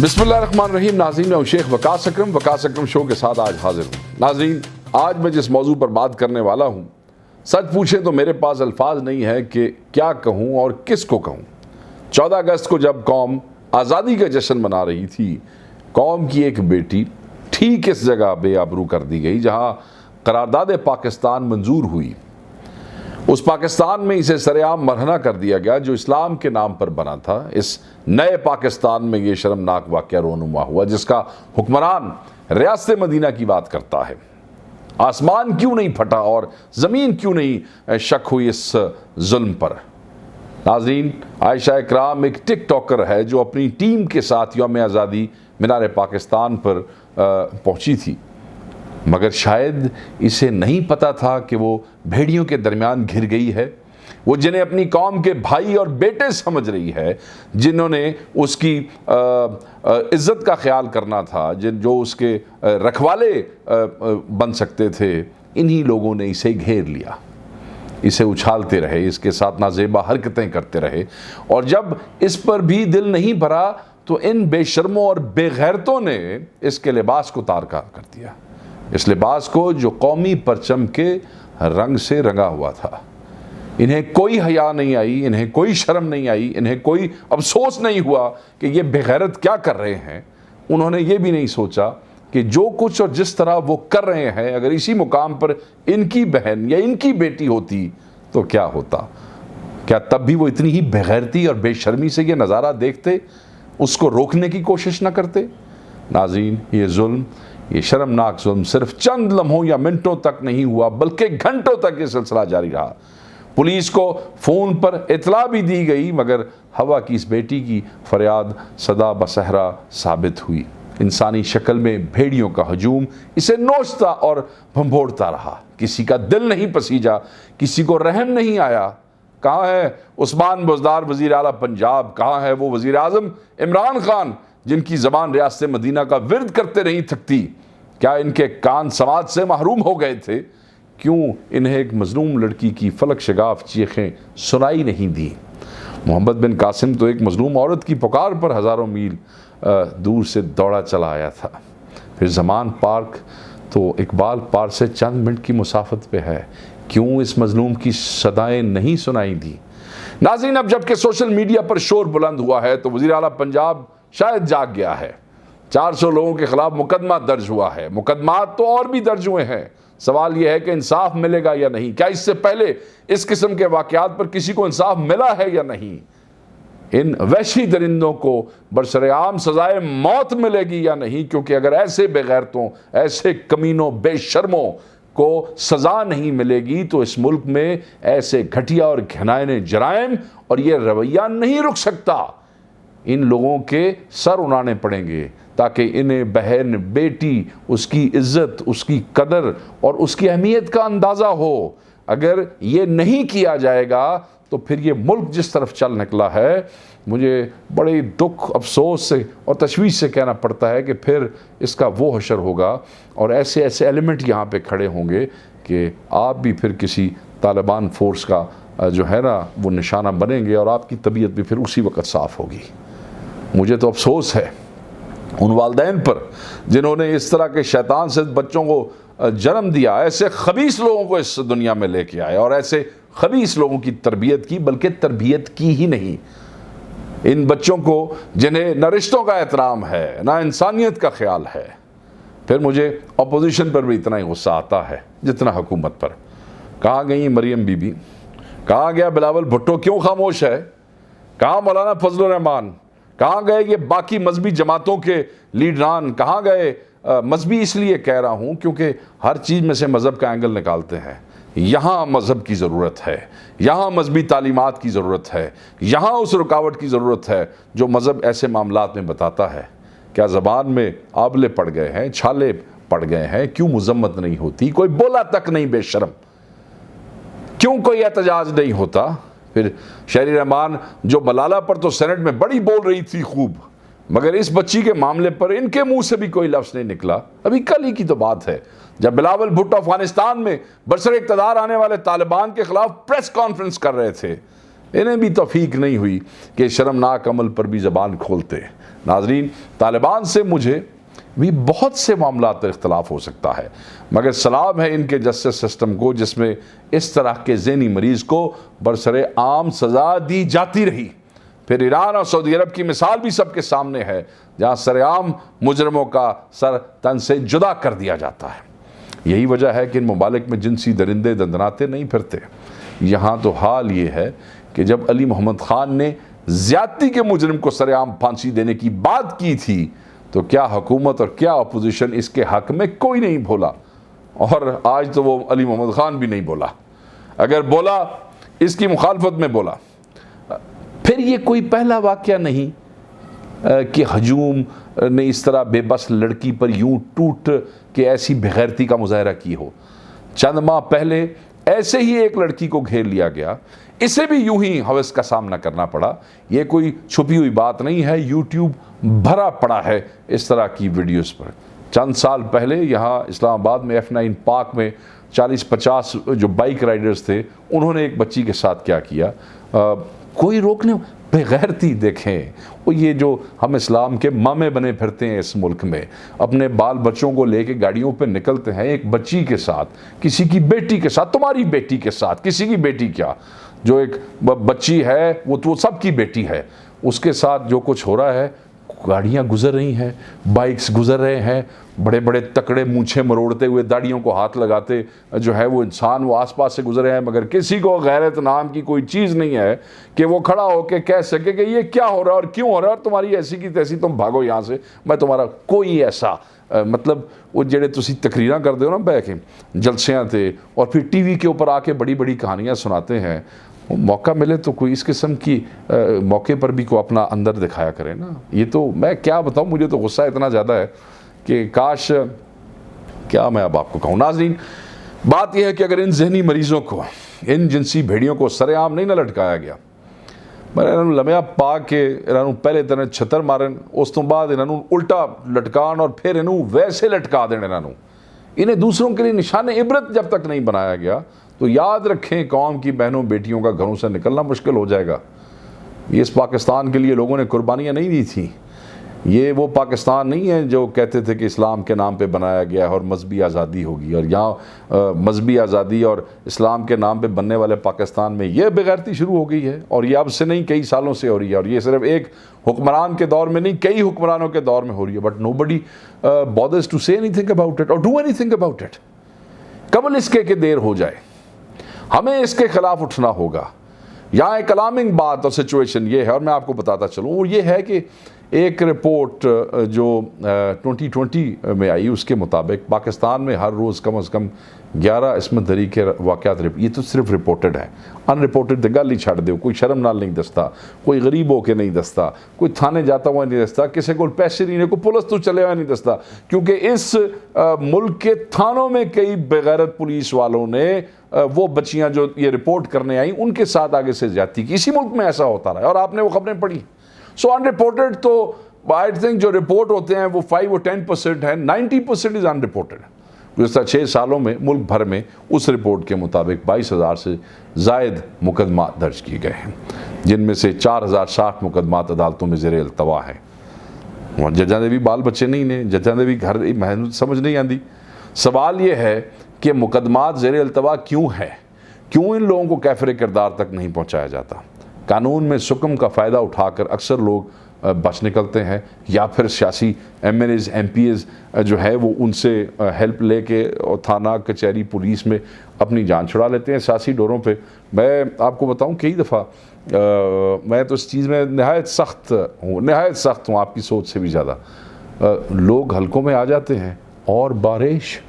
बिस्मिल्लाहिर्रहमानिर्रहीम। नाज़रीन, मैं शेख वकास अकरम शो के साथ आज हाजिर हूँ। नाज़रीन, आज मैं जिस मौजू पर बात करने वाला हूँ, सच पूछें तो मेरे पास अल्फाज नहीं है कि क्या कहूँ और किसको कहूँ। 14 अगस्त को जब कौम आज़ादी का जश्न मना रही थी, कौम की एक बेटी ठीक इस जगह बेआबरू कर दी गई जहाँ करारदाद पाकिस्तान मंजूर हुई। उस पाकिस्तान में इसे सरेआम मरहना कर दिया गया जो इस्लाम के नाम पर बना था। इस नए पाकिस्तान में ये शर्मनाक वाक़या रोनुमा हुआ जिसका हुक्मरान रियासत मदीना की बात करता है। आसमान क्यों नहीं फटा और ज़मीन क्यों नहीं शक हुई इस जुल्म पर। नाज़रीन, आयशा इकराम एक टिकटॉकर है जो अपनी टीम के साथ यौम आज़ादी मीनार पाकिस्तान पर पहुंची थी, मगर शायद इसे नहीं पता था कि वो भेड़ियों के दरमियान घिर गई है। वो जिन्हें अपनी कौम के भाई और बेटे समझ रही है, जिन्होंने उसकी इज़्ज़त का ख्याल करना था, जो उसके रखवाले बन सकते थे, इन्हीं लोगों ने इसे घेर लिया। इसे उछालते रहे, इसके साथ नाजेबा हरकतें करते रहे, और जब इस पर भी दिल नहीं भरा तो इन बेशर्मों और बेगैरतों ने इसके लिबास को तारकार कर दिया। इस लिबास को जो कौमी परचम के रंग से रंगा हुआ था। इन्हें कोई हया नहीं आई, इन्हें कोई शर्म नहीं आई, इन्हें कोई अफसोस नहीं हुआ कि ये बेगैरत क्या कर रहे हैं। उन्होंने ये भी नहीं सोचा कि जो कुछ और जिस तरह वो कर रहे हैं, अगर इसी मुकाम पर इनकी बहन या इनकी बेटी होती तो क्या होता। क्या तब भी वो इतनी ही बेगैरती और बेशर्मी से ये नज़ारा देखते, उसको रोकने की कोशिश न करते। नाज़रीन, ये जुल्म, ये शर्मनाक जुल्म सिर्फ चंद लम्हों या मिनटों तक नहीं हुआ, बल्कि घंटों तक ये सिलसिला जारी रहा। पुलिस को फ़ोन पर इतला भी दी गई, मगर हवा की इस बेटी की फरियाद सदा बसहरा साबित हुई। इंसानी शक्ल में भेड़ियों का हजूम इसे नोचता और भंभोड़ता रहा। किसी का दिल नहीं पसीजा, किसी को रहम नहीं आया। कहाँ है उस्मान बुज़दार वज़ीर आला पंजाब, कहाँ है वो वज़ीर आज़म इमरान खान जिनकी ज़बान रियासत मदीना का विर्द करते नहीं थकती। क्या इनके कान समाज से महरूम हो गए थे? क्यों इन्हें एक मजलूम लड़की की फलक शगाफ चीखें सुनाई नहीं दी? मोहम्मद बिन कासिम तो एक मजलूम औरत की पुकार पर हज़ारों मील दूर से दौड़ा चला आया था। फिर ज़मान पार्क तो इकबाल पार्क से चंद मिनट की मुसाफत पे है। क्यों इस मजलूम की सदाएं नहीं सुनाई दी? नाज़रीन, अब जबकि सोशल मीडिया पर शोर बुलंद हुआ है तो वज़ीर आला पंजाब शायद जाग गया है। 400 लोगों के खिलाफ मुकदमा दर्ज हुआ है। मुकदमात तो और भी दर्ज हुए हैं। सवाल यह है कि इंसाफ मिलेगा या नहीं। क्या इससे पहले इस किस्म के वाक़यात पर किसी को इंसाफ मिला है या नहीं? इन वहशी दरिंदों को बरसरेआम सजाए मौत मिलेगी या नहीं? क्योंकि अगर ऐसे बेगैरतों, ऐसे कमीनों, बेशर्मों को सज़ा नहीं मिलेगी तो इस मुल्क में ऐसे घटिया और घिनौने जराइम और ये रवैया नहीं रुक सकता। इन लोगों के सर उड़ाने पड़ेंगे ताकि इन्हें बहन, बेटी, उसकी इज़्ज़त, उसकी कदर और उसकी अहमियत का अंदाज़ा हो। अगर ये नहीं किया जाएगा तो फिर ये मुल्क जिस तरफ चल निकला है, मुझे बड़े दुख, अफसोस से और तशवीश से कहना पड़ता है कि फिर इसका वो हशर होगा और ऐसे ऐसे एलिमेंट यहाँ पे खड़े होंगे कि आप भी फिर किसी तालिबान फोर्स का जो है ना वो निशाना बनेंगे और आपकी तबीयत भी फिर उसी वक्त साफ़ होगी। मुझे तो अफसोस है उन वालिदैन पर जिन्होंने इस तरह के शैतान से बच्चों को जन्म दिया, ऐसे खबीस लोगों को इस दुनिया में लेके आए और ऐसे खबीस लोगों की तरबियत की, बल्कि तरबियत की ही नहीं, इन बच्चों को जिन्हें न रिश्तों का एहतराम है, ना इंसानियत का ख्याल है। फिर मुझे अपोजिशन पर भी इतना ही गुस्सा आता है जितना हुकूमत पर। कहाँ गई मरियम बीबी? कहाँ गया बिलावल भुट्टो? क्यों खामोश है? कहाँ मौलाना फजलुर रहमान? कहाँ गए ये बाकी मजहबी जमातों के लीडरान? कहाँ गए? मजहबी इसलिए कह रहा हूँ क्योंकि हर चीज़ में से मज़हब का एंगल निकालते हैं। यहाँ मज़हब की ज़रूरत है, यहाँ मजहबी तालीमात की ज़रूरत है, यहाँ उस रुकावट की ज़रूरत है जो मज़हब ऐसे मामलात में बताता है। क्या ज़बान में आबले पड़ गए हैं, छाले पड़ गए हैं? क्यों मुज़म्मत नहीं होती? कोई बोला तक नहीं बेशर्म? क्यों कोई एहतजाज नहीं होता? फिर शहरी रहमान जो मलाला पर तो सेनेट में बड़ी बोल रही थी खूब, मगर इस बच्ची के मामले पर इनके मुंह से भी कोई लफ्ज़ नहीं निकला। अभी कल ही की तो बात है जब बिलावल भुट्टो अफगानिस्तान में बरसर इक़्तिदार आने वाले तालिबान के खिलाफ प्रेस कॉन्फ्रेंस कर रहे थे। इन्हें भी तौफीक नहीं हुई कि शर्मनाक अमल पर भी ज़बान खोलते। नाजरीन, तालिबान से मुझे भी बहुत से मामलात पर इख्तलाफ हो सकता है, मगर सलाम है इनके जस्टिस सिस्टम को जिसमें इस तरह के ज़हनी मरीज़ को बरसरे आम सज़ा दी जाती रही। फिर ईरान और सऊदी अरब की मिसाल भी सबके सामने है, जहाँ सरेआम मुजरमों का सर तन से जुदा कर दिया जाता है। यही वजह है कि इन ममालिक में जिनसी दरिंदे दंदनाते नहीं फिरते। यहाँ तो हाल ये है कि जब अली मोहम्मद ख़ान ने ज़्यादती के मुजरिम को सरेआम फांसी देने की बात की थी तो क्या हुकूमत और क्या अपोजिशन इसके हक में कोई नहीं बोला, और आज तो वो अली मोहम्मद ख़ान भी नहीं बोला। अगर बोला इसकी मुखालफत में बोला। फिर ये कोई पहला वाक़या नहीं कि हजूम ने इस तरह बेबस लड़की पर यूं टूट के ऐसी बेगैरती का मुजाहरा की हो। चंद माह पहले ऐसे ही एक लड़की को घेर लिया गया, इसे भी यूं ही हवस का सामना करना पड़ा। ये कोई छुपी हुई बात नहीं है, यूट्यूब भरा पड़ा है इस तरह की वीडियोस पर। चंद साल पहले यहाँ इस्लामाबाद में F9 पार्क में 40-50 जो बाइक राइडर्स थे, उन्होंने एक बच्ची के साथ क्या किया, कोई रोकने बेगैरती। देखें वो ये जो हम इस्लाम के मामे बने फिरते हैं इस मुल्क में, अपने बाल बच्चों को लेके गाड़ियों पे निकलते हैं, एक बच्ची के साथ, किसी की बेटी के साथ, तुम्हारी बेटी के साथ, किसी की बेटी क्या, जो एक बच्ची है वो तो सबकी बेटी है, उसके साथ जो कुछ हो रहा है, गाड़ियाँ गुजर रही हैं, बाइक्स गुजर रहे हैं, बड़े बड़े तकड़े मूंछें मरोड़ते हुए, दाढ़ियों को हाथ लगाते जो है वो इंसान वो आसपास से गुजरे हैं, मगर किसी को गैरत नाम की कोई चीज़ नहीं है कि वो खड़ा होकर कह सके कि ये क्या हो रहा है और क्यों हो रहा है और तुम्हारी ऐसी की तैसी, तुम भागो यहाँ से, मैं तुम्हारा कोई ऐसा मतलब वो जेड़े तुसी तकरीरां करते हो ना बह के जलसियां थे और फिर टीवी के ऊपर आके बड़ी बड़ी कहानियाँ सुनाते हैं, मौका मिले तो कोई इस किस्म की मौके पर भी को अपना अंदर दिखाया करे ना। ये तो मैं क्या बताऊँ, मुझे तो गुस्सा इतना ज़्यादा है कि काश, क्या मैं अब आपको कहूँ। नाज़रीन, बात यह है कि अगर इन जहनी मरीज़ों को, इन जिनसी भेड़ियों को सरेआम नहीं ना लटकाया गया, मैं इन्होंने लम्या पा के इन्होंने पहले तरह छत्तर मारन, उस तो बाद इन्होंने उल्टा लटकान और फिर इन्होंने वैसे लटका देने, इन्हें दूसरों के लिए निशान इबरत जब तक नहीं बनाया गया तो याद रखें कौम की बहनों बेटियों का घरों से निकलना मुश्किल हो जाएगा। ये इस पाकिस्तान के लिए लोगों ने कुर्बानियाँ नहीं दी थी। ये वो पाकिस्तान नहीं है जो कहते थे कि इस्लाम के नाम पे बनाया गया है और मजहबी आज़ादी होगी, और यहाँ मजहबी आज़ादी और इस्लाम के नाम पे बनने वाले पाकिस्तान में ये बेगैरती शुरू हो गई है, और ये अब से नहीं कई सालों से हो रही है, और ये सिर्फ एक हुक्मरान के दौर में नहीं, कई हुक्मरानों के दौर में हो रही है। But nobody bothers to say anything about it और डू एनीथिंग अबाउट इट। कबल इसके कि देर हो जाए, हमें इसके खिलाफ उठना होगा। यहाँ एक अलार्मिंग बात और सिचुएशन ये है, और मैं आपको बताता चलूँ, वो ये है कि एक रिपोर्ट जो 2020 में आई उसके मुताबिक पाकिस्तान में हर रोज़ कम से कम 11 इसमत दरी के वाक़यात, ये तो सिर्फ रिपोर्टेड है, अनरिपोर्टेड तो गल ही छड़ दो, कोई शर्म नाल नहीं दसता, कोई गरीब होके नहीं दसता, कोई थाने जाता हुआ नहीं दसता, किसी को पैसे नहीं, कोई पुलिस तो चले हुआ नहीं दसता, क्योंकि इस मुल्क के थानों में कई बेगैरत पुलिस वालों ने वो बच्चियाँ जो ये रिपोर्ट करने आई उनके साथ आगे से ज्यादती की। इसी मुल्क में ऐसा होता रहा और आपने वो खबरें पढ़ी। सो अनरिपोर्टेड तो आई थिंक जो रिपोर्ट होते हैं वो 5 और 10% है, 90% इज़ अनरिपोर्टेड। गुज़श्ता 6 सालों में मुल्क भर में उस रिपोर्ट के मुताबिक 22,000 से ज़ायद मुकदमा दर्ज किए गए हैं, जिनमें से 4,060 मुकदमा अदालतों में ज़ेर अल्तवा हैं। वहाँ जजां दे भी बाल बच्चे नहीं ने, जजां दे भी घर मेहनत समझ नहीं आती। सवाल ये है कि मुकदमात ज़ेर अल्तवा क्यों है, क्यों इन लोगों को कैफरे किरदार तक नहीं पहुँचाया जाता। कानून में सुकम का फ़ायदा उठाकर अक्सर लोग बच निकलते हैं, या फिर सियासी MLAs MPs जो है वो उनसे हेल्प लेके और थाना कचहरी पुलिस में अपनी जान छुड़ा लेते हैं सियासी डोरों पे। मैं आपको बताऊं कई दफ़ा मैं तो इस चीज़ में नहायत सख्त हूँ आपकी सोच से भी ज़्यादा। लोग हलकों में आ जाते हैं और बारिश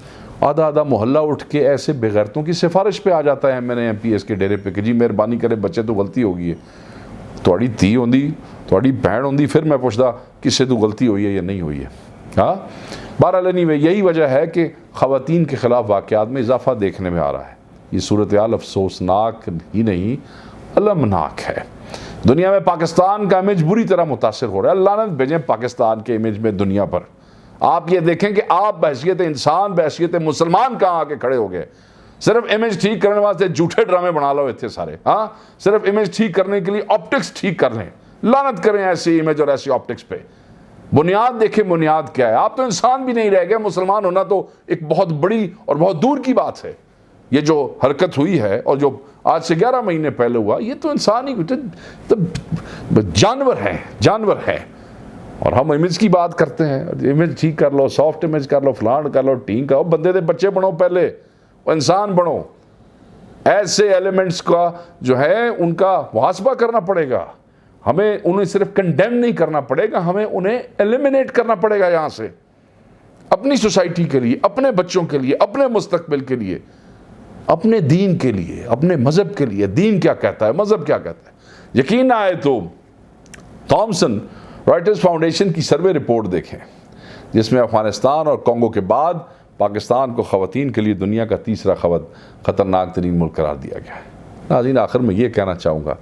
आधा मोहल्ला उठ के ऐसे बेगैरतों की सिफारिश पे आ जाता है MLA MPs के डेरे पे कि जी मेहरबानी करे बच्चे तो गलती हो गई है, थोड़ी धी होंदी थोड़ी भैन होंदी फिर मैं पुछदा किससे तो गलती हुई है या नहीं हुई है। हाँ, बहरहाल एनीवे यही वजह है कि ख़वातीन के ख़िलाफ़ वाक़यात में इजाफ़ा देखने में आ रहा है। ये सूरत हाल अफसोसनाक ही नहीं अलमनाक है। दुनिया में पाकिस्तान का इमेज बुरी तरह मुतासर हो रहा है। लानत भेजें पाकिस्तान के इमेज में दुनिया पर। आप ये देखें कि आप बहैसियत इंसान, बहैसियत मुसलमान कहाँ आके खड़े हो गए। सिर्फ इमेज ठीक करने वास्ते झूठे ड्रामे बना लो इतने सारे। हाँ, सिर्फ इमेज ठीक करने के लिए ऑप्टिक्स ठीक कर लें, लानत करें ऐसी इमेज और ऐसी ऑप्टिक्स पे। बुनियाद देखें, बुनियाद क्या है। आप तो इंसान भी नहीं रह गए, मुसलमान होना तो एक बहुत बड़ी और बहुत दूर की बात है। ये जो हरकत हुई है और जो आज से 11 महीने पहले हुआ, ये तो इंसान ही तो जानवर है, जानवर है। और हम इमेज की बात करते हैं, इमेज ठीक कर लो, सॉफ्ट इमेज कर लो, फलान कर लो, ठीक करो, बंदे दे बच्चे बनो, पहले इंसान बनो। ऐसे एलिमेंट्स का जो है उनका मुहासबा करना पड़ेगा। हमें उन्हें सिर्फ कंडेम नहीं करना पड़ेगा, हमें उन्हें एलिमिनेट करना पड़ेगा यहाँ से, अपनी सोसाइटी के लिए, अपने बच्चों के लिए, अपने मुस्तकबिल के लिए, अपने दीन के लिए, अपने मजहब के लिए। दीन क्या कहता है, मजहब क्या कहता है। यकीन ना आए तो थॉमसन रॉयटर्स फाउंडेशन की सर्वे रिपोर्ट देखें, जिसमें अफगानिस्तान और कॉन्गो के बाद पाकिस्तान को ख़वातीन के लिए दुनिया का तीसरा ख़तरनाक तरीन मुल्क करार दिया गया है। नाज़रीन, आखिर में ये कहना चाहूँगा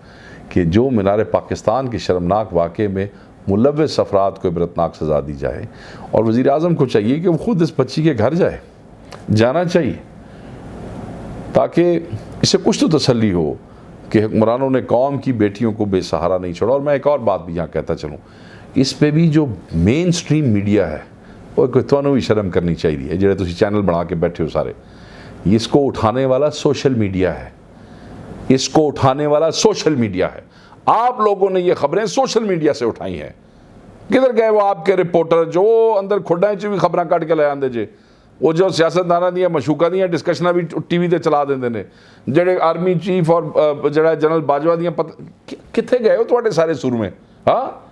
कि जो मीनार पाकिस्तान के शर्मनाक वाक़े में मुलव्वस अफराद को इबरतनाक सज़ा दी जाए, और वज़ीर आज़म को चाहिए कि वो ख़ुद इस बच्ची के घर जाना चाहिए, ताकि इससे कुछ तो तसल्ली हो कि हुक्मरानों ने कौम की बेटियों को बेसहारा नहीं छोड़ा। और मैं एक और बात भी यहाँ कहता चलूँ, इस पे भी जो मेन स्ट्रीम मीडिया है वो तुहानू भी शर्म करनी चाहिए, जेड़े तुसी चैनल बना के बैठे हो सारे। इसको उठाने वाला सोशल मीडिया है, इसको उठाने वाला सोशल मीडिया है। आप लोगों ने ये खबरें सोशल मीडिया से उठाई हैं। किधर गए वो आपके रिपोर्टर जो अंदर खुड्डां च भी खबरां कट के ले आंदे जे, वो जो सियासतदानां दी मशूका दी डिस्कशनां भी टीवी ते चला देंदे ने, जेड़े आर्मी चीफ और जेड़ा जनरल बाजवा दी कित्थे गए हो तुहाडे सारे सुर में। हाँ,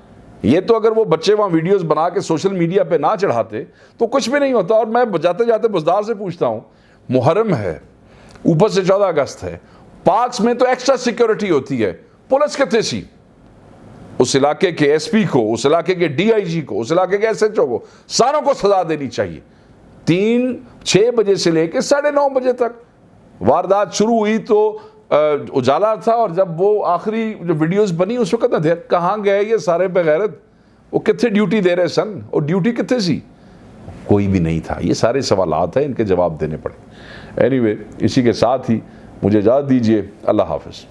ये तो अगर वो बच्चे वहाँ वीडियोस बना के सोशल मीडिया पे ना चढ़ाते तो कुछ भी नहीं होता। और मैं जाते जाते बुज़दार से पूछता हूँ, मुहर्रम है, ऊपर से 14 अगस्त है, पार्क्स में तो एक्स्ट्रा सिक्योरिटी होती है, पुलिस कितने सी? उस इलाके के एसपी को, उस इलाके के डीआईजी को, उस इलाके के एसएचओ को, सारों को सजा देनी चाहिए। 6 बजे से लेकर 9:30 बजे तक वारदात शुरू हुई तो उजाला था, और जब वो आखिरी जो वीडियोस बनी उस वक्त ना कहाँ गए ये सारे बेगैरत, वो कितने ड्यूटी दे रहे सन, और ड्यूटी कितने सी? कोई भी नहीं था। ये सारे सवालात हैं, इनके जवाब देने पड़े। एनीवे, इसी के साथ ही मुझे इजाज़त दीजिए। अल्लाह हाफ़िज़।